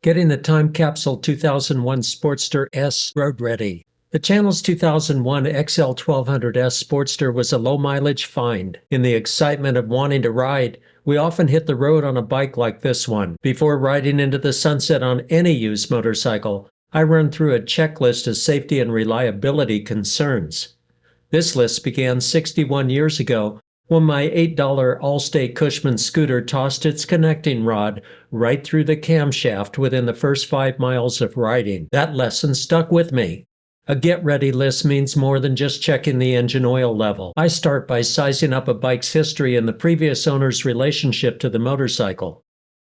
Getting the Time Capsule 2001 Sportster S road ready. The channel's 2001 XL1200S Sportster was a low-mileage find. In the excitement of wanting to ride, we often hit the road on a bike like this one. Before riding into the sunset on any used motorcycle, I run through a checklist of safety and reliability concerns. This list began 61 years ago when my $8 Allstate Cushman scooter tossed its connecting rod right through the camshaft within the first 5 miles of riding. That lesson stuck with me. A get-ready list means more than just checking the engine oil level. I start by sizing up a bike's history and the previous owner's relationship to the motorcycle.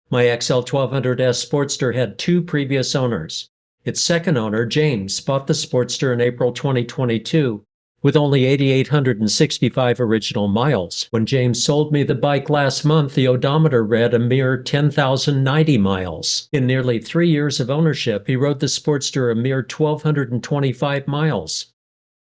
My XL1200S Sportster had 2 previous owners. Its second owner, James, bought the Sportster in April 2022 with only 8,865 original miles. When James sold me the bike last month, the odometer read a mere 10,090 miles. In nearly 3 years of ownership, he rode the Sportster a mere 1,225 miles.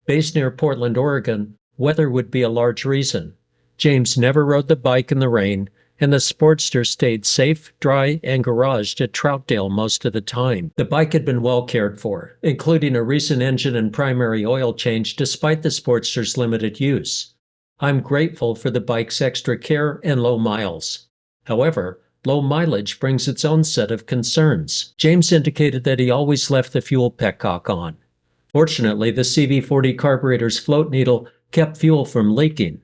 Based near Portland, Oregon, weather would be a large reason. James never rode the bike in the rain, and the Sportster stayed safe, dry, and garaged at Troutdale most of the time. The bike had been well cared for, including a recent engine and primary oil change despite the Sportster's limited use. I'm grateful for the bike's extra care and low miles. However, low mileage brings its own set of concerns. James indicated that he always left the fuel petcock on. Fortunately, the CV40 carburetor's float needle kept fuel from leaking.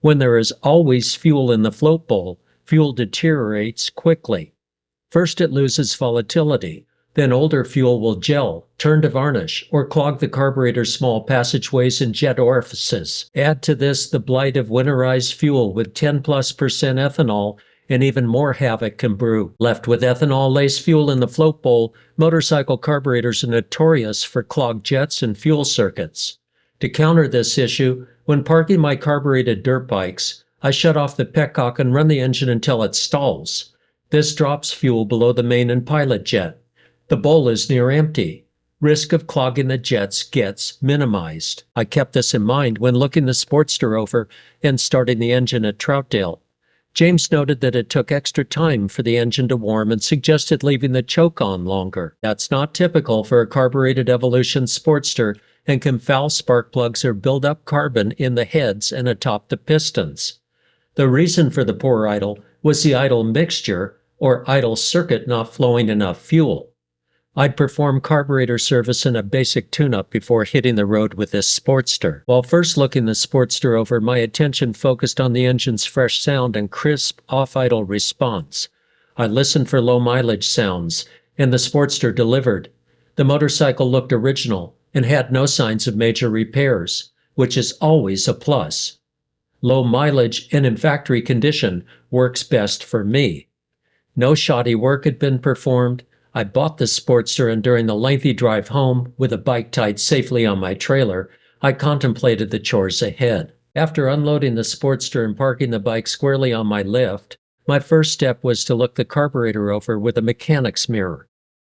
When there is always fuel in the float bowl, fuel deteriorates quickly. First it loses volatility, then older fuel will gel, turn to varnish, or clog the carburetor's small passageways and jet orifices. Add to this the blight of winterized fuel with 10+% ethanol, and even more havoc can brew. Left with ethanol-laced fuel in the float bowl, motorcycle carburetors are notorious for clogged jets and fuel circuits. To counter this issue, when parking my carbureted dirt bikes, I shut off the petcock and run the engine until it stalls. This drops fuel below the main and pilot jet. The bowl is near empty. Risk of clogging the jets gets minimized. I kept this in mind when looking the Sportster over and starting the engine at Troutdale. James noted that it took extra time for the engine to warm and suggested leaving the choke on longer. That's not typical for a carbureted Evolution Sportster and can foul spark plugs or build up carbon in the heads and atop the pistons. The reason for the poor idle was the idle mixture or idle circuit not flowing enough fuel. I'd perform carburetor service and a basic tune-up before hitting the road with this Sportster. While first looking the Sportster over, my attention focused on the engine's fresh sound and crisp off-idle response. I listened for low mileage sounds, and the Sportster delivered. The motorcycle looked original and had no signs of major repairs, which is always a plus. Low mileage and in factory condition works best for me. No shoddy work had been performed. I bought the Sportster, and during the lengthy drive home, with the bike tied safely on my trailer, I contemplated the chores ahead. After unloading the Sportster and parking the bike squarely on my lift, my first step was to look the carburetor over with a mechanic's mirror.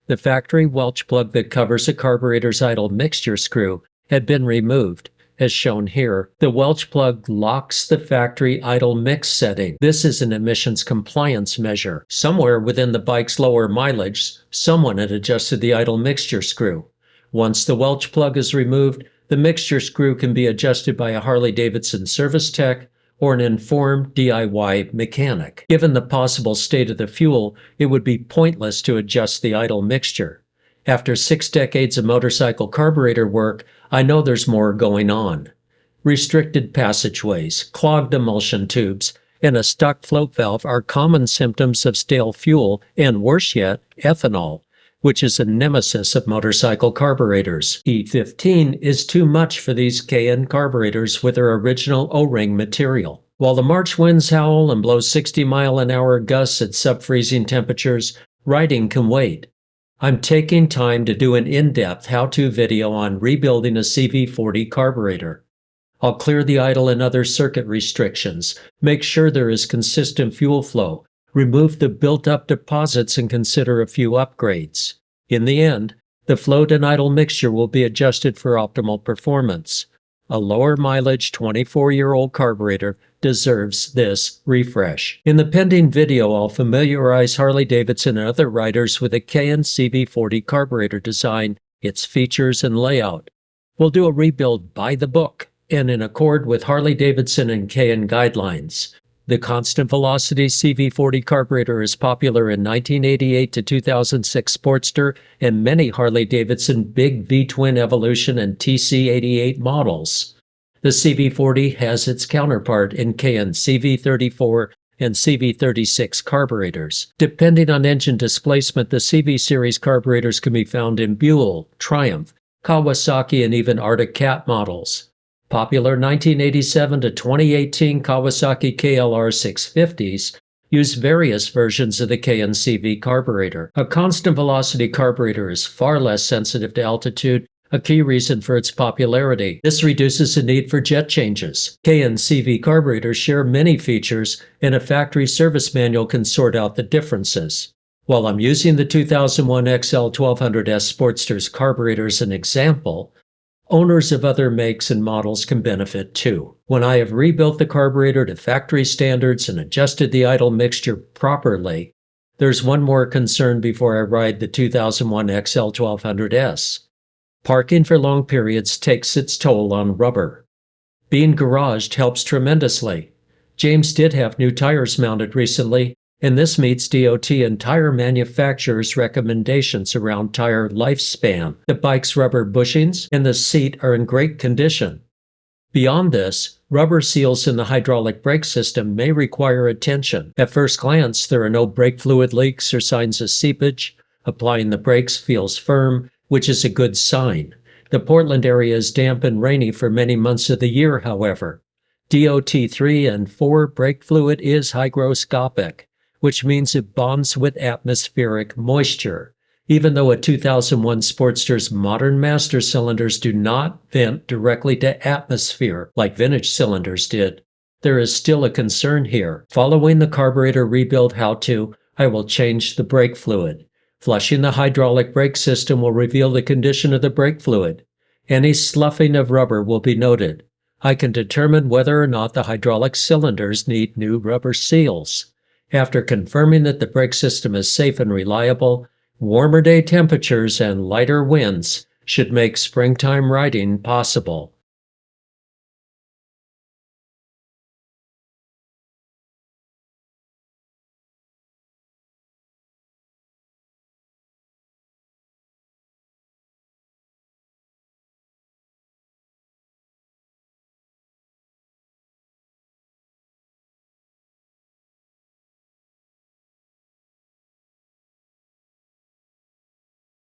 The factory welch plug that covers a carburetor's idle mixture screw had been removed, as shown here. The welch plug locks the factory idle mix setting. This is an emissions compliance measure. Somewhere within the bike's lower mileage, someone had adjusted the idle mixture screw. Once the welch plug is removed, the mixture screw can be adjusted by a Harley-Davidson service tech or an informed DIY mechanic. Given the possible state of the fuel, it would be pointless to adjust the idle mixture. After 6 decades of motorcycle carburetor work, I know there's more going on. Restricted passageways, clogged emulsion tubes, and a stuck float valve are common symptoms of stale fuel and, worse yet, ethanol, which is a nemesis of motorcycle carburetors. E15 is too much for these Keihin carburetors with their original O-ring material. While the March winds howl and blow 60-mile-an-hour gusts at sub-freezing temperatures, riding can wait. I'm taking time to do an in-depth how-to video on rebuilding a CV40 carburetor. I'll clear the idle and other circuit restrictions, make sure there is consistent fuel flow, remove the built-up deposits, and consider a few upgrades. In the end, the float and idle mixture will be adjusted for optimal performance. A lower mileage 24-year-old carburetor deserves this refresh. In the pending video, I'll familiarize Harley-Davidson and other riders with the Keihin CV40 carburetor design, its features and layout. We'll do a rebuild by the book and in accord with Harley-Davidson and Keihin guidelines. The constant velocity CV40 carburetor is popular in 1988 to 2006 Sportster and many Harley-Davidson Big V-Twin Evolution and TC88 models. The CV40 has its counterpart in Keihin CV34 and CV36 carburetors. Depending on engine displacement, the CV series carburetors can be found in Buell, Triumph, Kawasaki, and even Arctic Cat models. Popular 1987 to 2018 Kawasaki KLR 650s use various versions of the Keihin CV carburetor. A constant velocity carburetor is far less sensitive to altitude, a key reason for its popularity. This reduces the need for jet changes. Keihin CV carburetors share many features, and a factory service manual can sort out the differences. While I'm using the 2001 XL1200S Sportster's carburetor as an example, owners of other makes and models can benefit too. When I have rebuilt the carburetor to factory standards and adjusted the idle mixture properly, there's one more concern before I ride the 2001 XL1200S. Parking for long periods takes its toll on rubber. Being garaged helps tremendously. James did have new tires mounted recently, and this meets DOT and tire manufacturers' recommendations around tire lifespan. The bike's rubber bushings and the seat are in great condition. Beyond this, rubber seals in the hydraulic brake system may require attention. At first glance, there are no brake fluid leaks or signs of seepage. Applying the brakes feels firm, which is a good sign. The Portland area is damp and rainy for many months of the year, however. DOT 3 and 4 brake fluid is hygroscopic, which means it bonds with atmospheric moisture. Even though a 2001 Sportster's modern master cylinders do not vent directly to atmosphere like vintage cylinders did, there is still a concern here. Following the carburetor rebuild how-to, I will change the brake fluid. Flushing the hydraulic brake system will reveal the condition of the brake fluid. Any sloughing of rubber will be noted. I can determine whether or not the hydraulic cylinders need new rubber seals. After confirming that the brake system is safe and reliable, warmer day temperatures and lighter winds should make springtime riding possible.